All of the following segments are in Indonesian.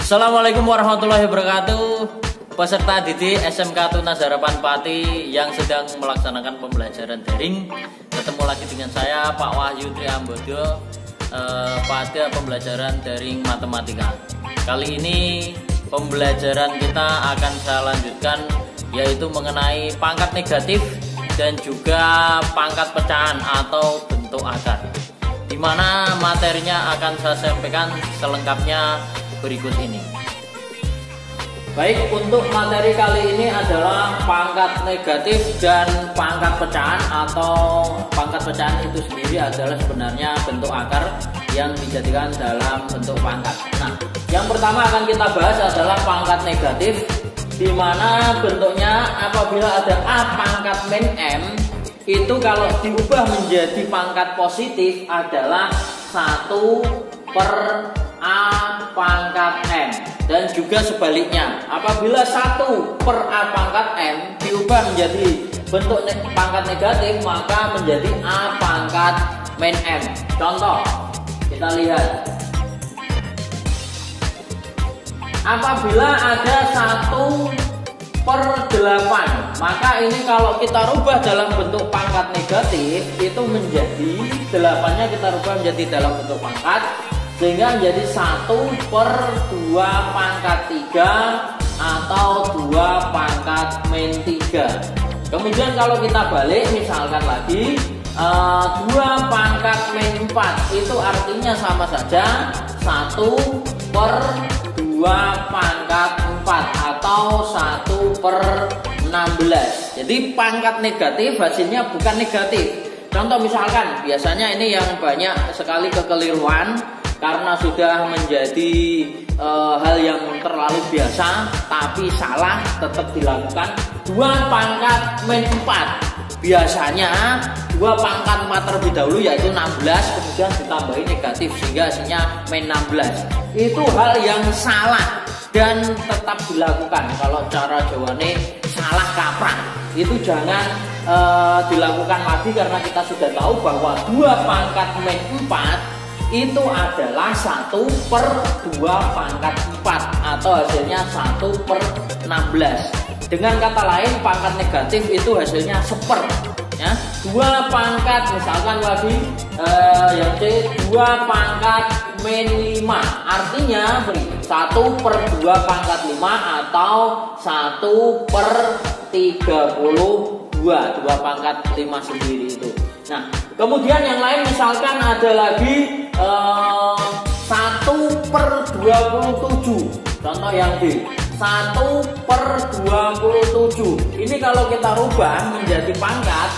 Assalamualaikum warahmatullahi wabarakatuh. Peserta didik SMK Tunas Harapan Pati yang sedang melaksanakan pembelajaran daring, ketemu lagi dengan saya Pak Wahyu Triambodo pada pembelajaran daring matematika. Kali ini pembelajaran kita akan saya lanjutkan, yaitu mengenai pangkat negatif dan juga pangkat pecahan atau bentuk akar, di mana materinya akan saya sampaikan selengkapnya berikut ini. Baik, untuk materi kali ini adalah pangkat negatif dan pangkat pecahan, atau pangkat pecahan itu sendiri adalah sebenarnya bentuk akar yang dijadikan dalam bentuk pangkat. Nah, yang pertama akan kita bahas adalah pangkat negatif, di mana bentuknya apabila ada A pangkat min M, itu kalau diubah menjadi pangkat positif adalah 1 per A pangkat M. Dan juga sebaliknya, apabila 1 per A pangkat M diubah menjadi bentuk pangkat negatif, maka menjadi A pangkat min M. Contoh, kita lihat. Apabila ada 1 per 8, maka ini kalau kita rubah dalam bentuk pangkat negatif, itu menjadi 8-nya kita rubah menjadi dalam bentuk pangkat, sehingga menjadi 1 per 2 pangkat 3 atau 2 pangkat min 3. Kemudian kalau kita balik, misalkan lagi 2 pangkat min 4, itu artinya sama saja 1 per 2 pangkat 4 atau 1 per 16. Jadi pangkat negatif hasilnya bukan negatif. Contoh misalkan, biasanya ini yang banyak sekali kekeliruan, karena sudah menjadi hal yang terlalu biasa tapi salah tetap dilakukan. 2 pangkat min 4, biasanya 2 pangkat 4 terlebih dahulu, yaitu 16, kemudian ditambahi negatif sehingga hasilnya min 16. Itu hal yang salah dan tetap dilakukan. Kalau cara Jawane salah kaprah, itu jangan dilakukan lagi, karena kita sudah tahu bahwa 2 pangkat min 4 itu adalah 1 per 2 pangkat 4 atau hasilnya 1 per 16. Dengan kata lain, pangkat negatif itu hasilnya 1/, ya. 2 pangkat, misalkan lagi yang C, 2 pangkat min 5, artinya 1 per 2 pangkat 5 atau 1 per 32, 2 pangkat 5 sendiri itu. Nah, kemudian yang lain misalkan ada lagi 1 per 27. Contoh yang B, 1 per 27. Ini kalau kita rubah menjadi pangkat,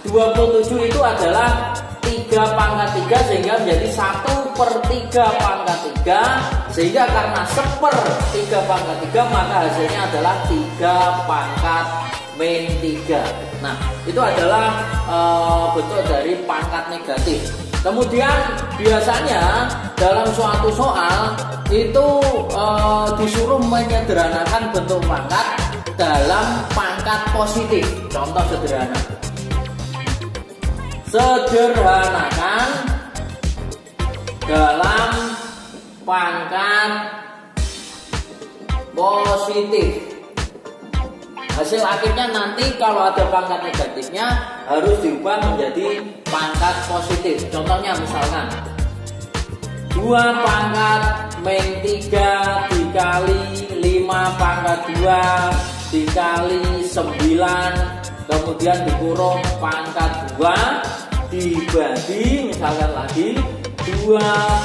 27 itu adalah 3 pangkat 3, sehingga menjadi 1 per 3 pangkat 3. Sehingga karena 1 per 3 pangkat 3, maka hasilnya adalah 3 pangkat min 3. Nah, itu adalah bentuk dari pangkat negatif. Kemudian biasanya dalam suatu soal itu disuruh menyederhanakan bentuk pangkat dalam pangkat positif. Contoh sederhana, sederhanakan dalam pangkat positif. Hasil akhirnya nanti kalau ada pangkat negatifnya harus diubah menjadi pangkat positif. Contohnya misalkan 2 pangkat min 3 dikali 5 pangkat 2 dikali 9, kemudian dikurung pangkat 2 dibagi, misalkan lagi 2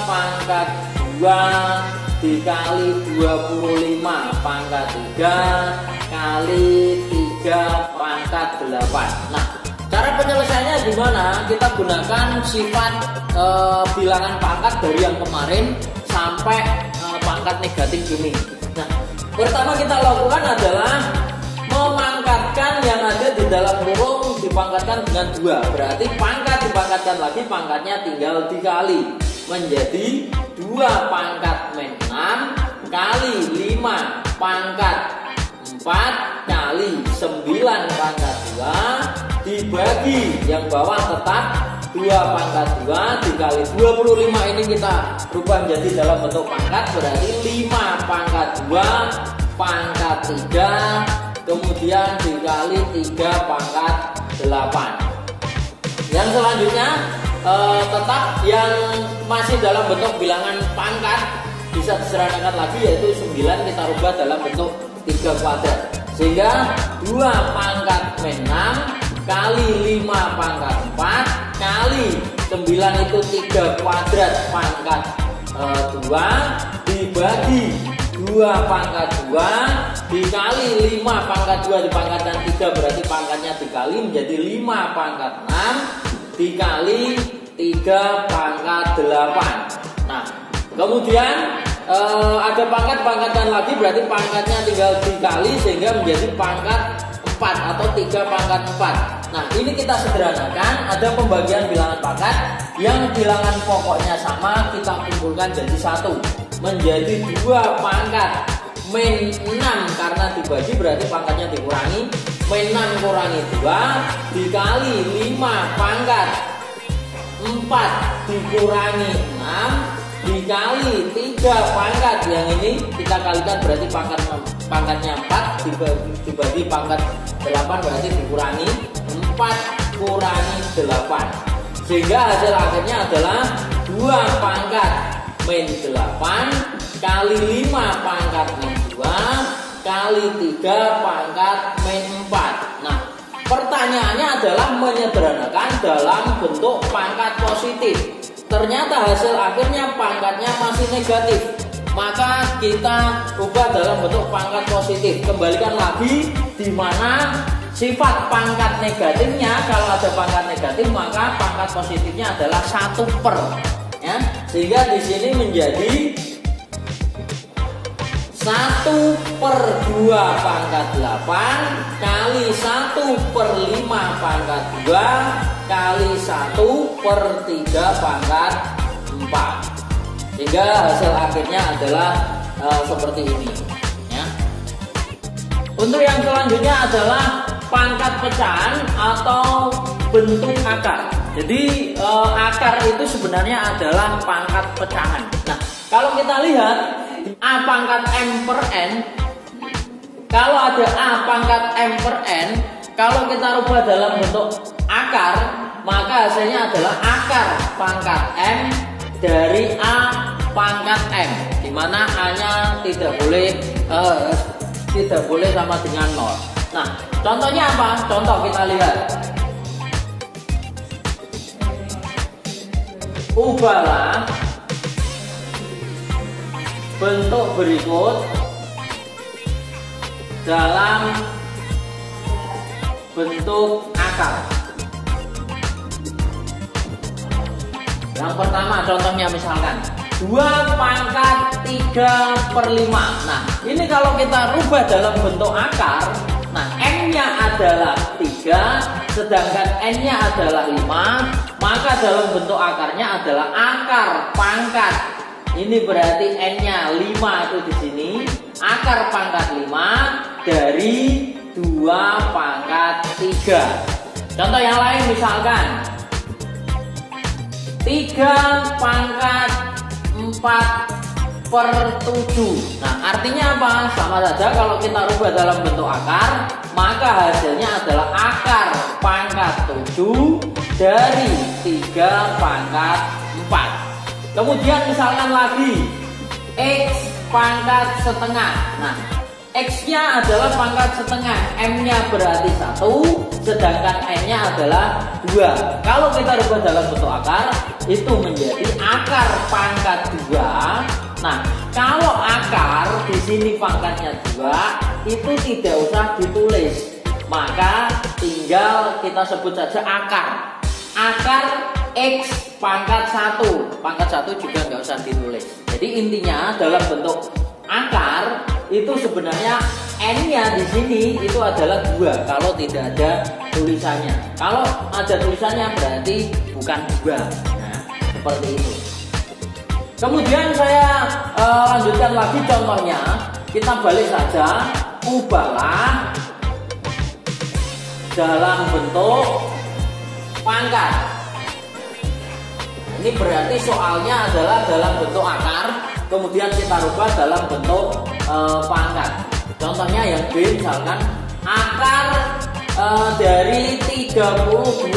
pangkat 2 dikali 25 pangkat 3 kali 3 pangkat 8. Nah, cara penyelesaiannya gimana? Kita gunakan sifat bilangan pangkat dari yang kemarin sampai pangkat negatif ini. Nah, pertama kita lakukan adalah memangkatkan yang ada di dalam kurung dipangkatkan dengan 2. Berarti pangkat dipangkatkan lagi, pangkatnya tinggal dikali menjadi 2 pangkat min 6 kali 5 pangkat 4 kali 9 pangkat 2 dibagi yang bawah tetap 2 pangkat 2 dikali 25, ini kita rubah menjadi dalam bentuk pangkat, berarti 5 pangkat 2 pangkat 3, kemudian dikali 3 pangkat 8. Yang selanjutnya tetap yang masih dalam bentuk bilangan pangkat bisa disederhanakan lagi, yaitu 9 kita rubah dalam bentuk 3 kuadrat. Sehingga 2 pangkat 6 kali 5 pangkat 4 kali 9 itu 3 kuadrat pangkat 2 dibagi 2 pangkat 2 dikali 5 pangkat 2 dipangkatkan 3, berarti pangkatnya dikali menjadi 5 pangkat 6 dikali 3 pangkat 8. Nah, kemudian ada pangkat-pangkatan lagi, berarti pangkatnya tinggal dikali sehingga menjadi pangkat 4 atau 3 pangkat 4. Nah, ini kita sederhanakan, ada pembagian bilangan pangkat yang bilangan pokoknya sama, kita kumpulkan jadi 1 menjadi 2 pangkat min 6 karena dibagi berarti pangkatnya dikurangi, min 6 kurangi 2 dikali 5 pangkat 4 dikurangi 6 dikali 3 pangkat, yang ini kita kalikan berarti pangkatnya 4 dibagi pangkat 8 berarti dikurangi 4 kurangi 8, sehingga hasil akhirnya adalah 2 pangkat min 8 kali 5 pangkat min 2 kali 3 pangkat min 4. Nah, pertanyaannya adalah menyederhanakan dalam bentuk pangkat positif. Ternyata hasil akhirnya pangkatnya masih negatif, maka kita ubah dalam bentuk pangkat positif. Kembalikan lagi di mana sifat pangkat negatifnya, kalau ada pangkat negatif maka pangkat positifnya adalah 1/, ya. Sehingga di sini menjadi 1/2 pangkat 8 kali 1/5 pangkat 2 kali 1/3 pangkat 4, sehingga hasil akhirnya adalah seperti ini, ya. Untuk yang selanjutnya adalah pangkat pecahan atau bentuk akar. Jadi akar itu sebenarnya adalah pangkat pecahan. Nah, kalau kita lihat A pangkat M per N, kalau ada A pangkat M per N, kalau kita rubah dalam bentuk akar, maka hasilnya adalah akar pangkat M dari A pangkat M, di mana A-nya tidak boleh sama dengan 0. Nah, contohnya apa? Contoh kita lihat. Ubahlah bentuk berikut dalam bentuk akar. Yang pertama contohnya misalkan 2 pangkat 3/5. Nah, ini kalau kita rubah dalam bentuk akar, nah M-nya adalah 3 sedangkan N-nya adalah 5, maka dalam bentuk akarnya adalah akar pangkat. Ini berarti N-nya 5 itu di sini, akar pangkat 5 dari 2 pangkat 3. Contoh yang lain misalkan 3 pangkat 4/7. Nah, artinya apa? Sama saja kalau kita rubah dalam bentuk akar, maka hasilnya adalah akar pangkat 7 dari 3 pangkat 4. Kemudian misalkan lagi X pangkat setengah. Nah, X-nya adalah pangkat setengah, M-nya berarti 1, sedangkan N-nya adalah 2. Kalau kita rubah dalam bentuk akar, itu menjadi akar pangkat 2. Nah, kalau akar di sini pangkatnya 2, itu tidak usah ditulis, maka tinggal kita sebut saja akar. Akar X pangkat 1, pangkat 1 juga nggak usah ditulis. Jadi intinya dalam bentuk akar itu sebenarnya N-nya di sini itu adalah 2 kalau tidak ada tulisannya. Kalau ada tulisannya berarti bukan 2. Nah, seperti itu. Kemudian saya lanjutkan lagi contohnya. Kita balik saja, ubahlah dalam bentuk pangkat. Ini berarti soalnya adalah dalam bentuk akar, kemudian kita rubah dalam bentuk pangkat. Contohnya yang B, misalkan akar dari 32.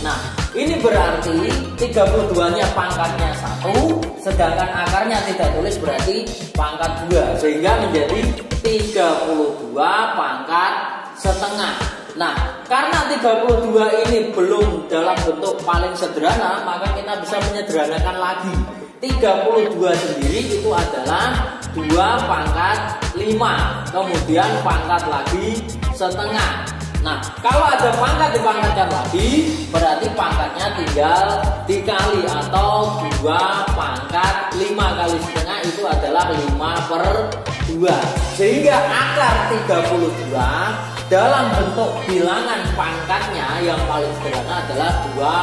Nah, ini berarti 32-nya pangkatnya 1, sedangkan akarnya tidak tulis berarti pangkat 2, sehingga menjadi 32 pangkat setengah. Nah, karena 32 ini belum dalam bentuk paling sederhana, maka kita bisa menyederhanakan lagi. 32 sendiri itu adalah 2 pangkat 5, kemudian pangkat lagi setengah. Nah, kalau ada pangkat dipangkatkan lagi, berarti pangkatnya tinggal dikali, atau 2 pangkat 5 kali setengah itu adalah 5/2. Sehingga akar 32 dalam bentuk bilangan pangkatnya yang paling sederhana adalah 2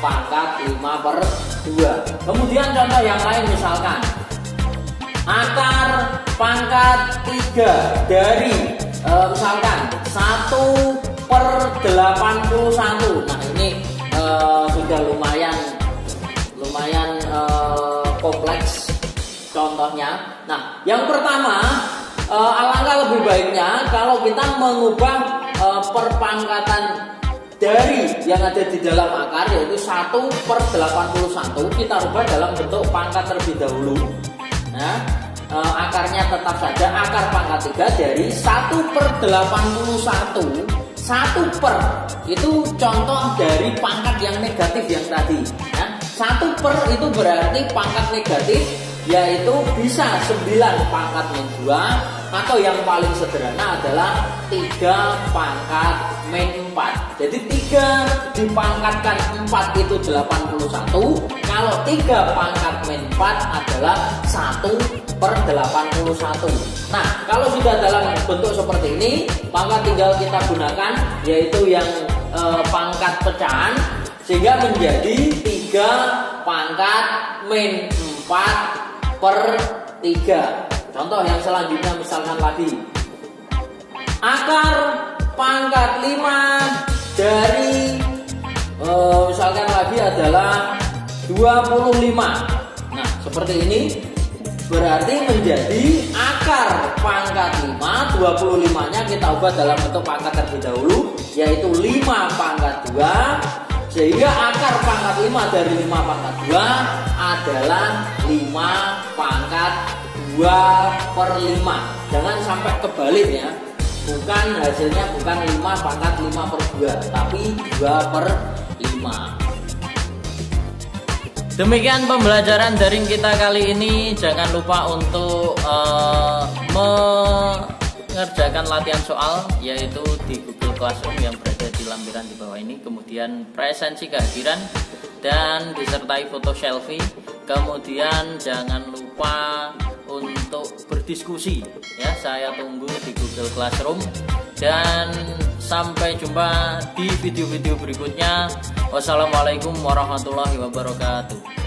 pangkat 5/2. Kemudian contoh yang lain, misalkan akar pangkat 3 dari misalkan 1/81. Nah, ini sudah lumayan kompleks contohnya. Nah, yang pertama, alangkah lebih baiknya kalau kita mengubah perpangkatan dari yang ada di dalam akar, yaitu 1/81, kita rubah dalam bentuk pangkat terlebih dahulu. Nah, akarnya tetap saja akar pangkat 3 dari 1/81. 1/, itu contoh dari pangkat yang negatif yang tadi ya. 1/, itu berarti pangkat negatif, yaitu bisa 9 pangkat min 2, atau yang paling sederhana adalah 3 pangkat min 4. Jadi 3 dipangkatkan 4 itu 81. Kalau 3 pangkat min 4 adalah 1/81. Nah, kalau sudah dalam bentuk seperti ini, maka tinggal kita gunakan, yaitu yang pangkat pecahan, sehingga menjadi 3 pangkat min 4/3. Contoh yang selanjutnya, misalkan lagi akar pangkat 5 dari misalkan lagi adalah 25. Nah, seperti ini berarti menjadi akar pangkat 5, 25-nya kita ubah dalam bentuk pangkat terlebih dahulu, yaitu 5 pangkat 2, sehingga akar pangkat 5 dari 5 pangkat 2 adalah 5 pangkat 2/5. Jangan sampai kebalik ya. Hasilnya bukan 5 pangkat 5/2, tapi 2/5. Demikian pembelajaran daring kita kali ini. Jangan lupa untuk mengerjakan latihan soal, yaitu di Google Classroom yang berada di lampiran di bawah ini. Kemudian presensi kehadiran dan disertai foto selfie. Kemudian jangan lupa untuk berdiskusi ya. Saya tunggu di Google Classroom, dan sampai jumpa di video-video berikutnya. Wassalamualaikum warahmatullahi wabarakatuh.